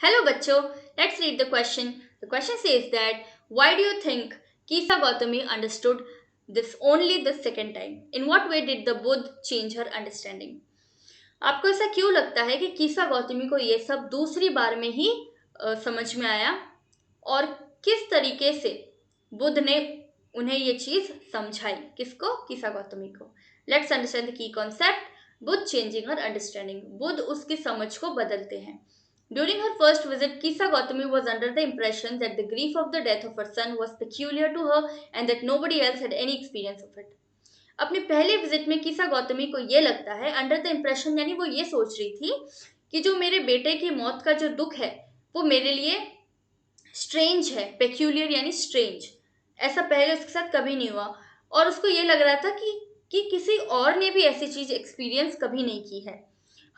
Hello, Bachcho. Let's read the question. The question says that why do you think Kisa Gautami understood this only the second time? In what way did the Buddha change her understanding? आपको ऐसा क्यों लगता है कि कीसा गौतमी को ये सब दूसरी बार में ही समझ में आया और किस तरीके से बुद्ध ने उन्हें ये चीज समझाई? किसको? कीसा गौतमी को. Let's understand the key concept. Buddha changing her understanding. Buddha उसकी समझ को बदलते हैं. During her first visit, Kisa Gautami was under the impression that the grief of the death of her son was peculiar to her and that nobody else had any experience of it. अपने पहले visit में कीसा गौतमी को ये लगता है, under the impression यानी वो ये सोच रही थी कि जो मेरे बेटे की मौत का जो दुख है वो मेरे लिए स्ट्रेंज है. पेक्यूलियर यानी स्ट्रेंज. ऐसा पहले उसके साथ कभी नहीं हुआ और उसको ये लग रहा था कि किसी और ने भी ऐसी चीज एक्सपीरियंस कभी नहीं की है.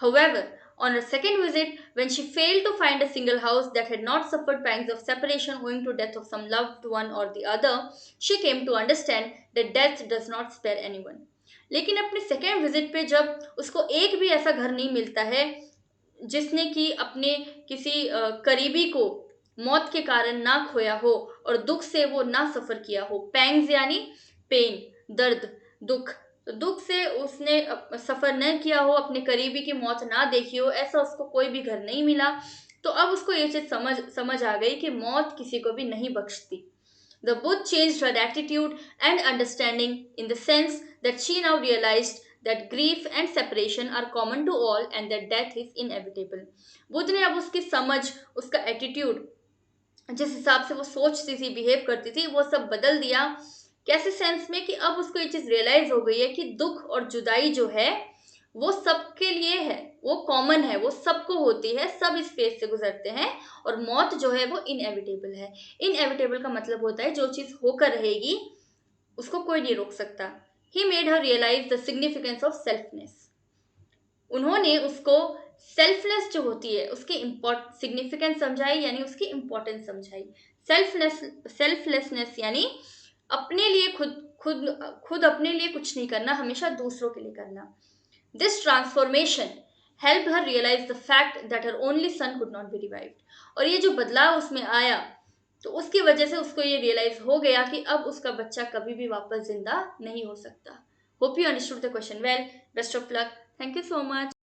However, on her second visit, when she failed to find a single house that had not suffered pangs of separation owing to death of some loved one or the other, she came to understand that death does not spare anyone. लेकिन अपने second visit पे जब उसको एक भी ऐसा घर नहीं मिलता है जिसने कि अपने किसी करीबी को मौत के कारण ना खोया हो और दुख से वो ना सफर किया हो. पैंग्स यानी पेन, दर्द, दुख. तो दुख से उसने सफर न किया हो, अपने करीबी की मौत ना देखी हो, ऐसा उसको कोई भी घर नहीं मिला. तो अब उसको ये चीज समझ आ गई कि मौत किसी को भी नहीं बख्शती. The Buddha changed her attitude and understanding in the sense that she now realized that grief and separation are common to all and that death is inevitable. Buddha ने अब उसकी समझ, उसका एटीट्यूड, जिस हिसाब से वो सोचती थी, बिहेव करती थी, वो सब बदल दिया. कैसे सेंस में कि अब उसको ये चीज रियलाइज हो गई है कि दुख और जुदाई जो है वो सबके लिए है, वो कॉमन है, वो सबको होती है, सब इस फेज से गुजरते हैं. और मौत जो है वो इनएविटेबल है. इनएविटेबल का मतलब होता है जो चीज होकर रहेगी उसको कोई नहीं रोक सकता. He made her realise the significance of selfness. उन्होंने उसको सेल्फलेस जो होती है उसकी सिग्निफिकेंस समझाई यानी उसकी इंपॉर्टेंस समझाई. सेल्फलेसनेस यानी अपने लिए खुद खुद खुद अपने लिए कुछ नहीं करना, हमेशा दूसरों के लिए करना. This transformation help her realise the fact that her only son could not be revived. और ये जो बदलाव उसमें आया तो उसकी वजह से उसको ये रियलाइज हो गया कि अब उसका बच्चा कभी भी वापस जिंदा नहीं हो सकता. Hope you understood the question well. Best of luck. Thank you so much.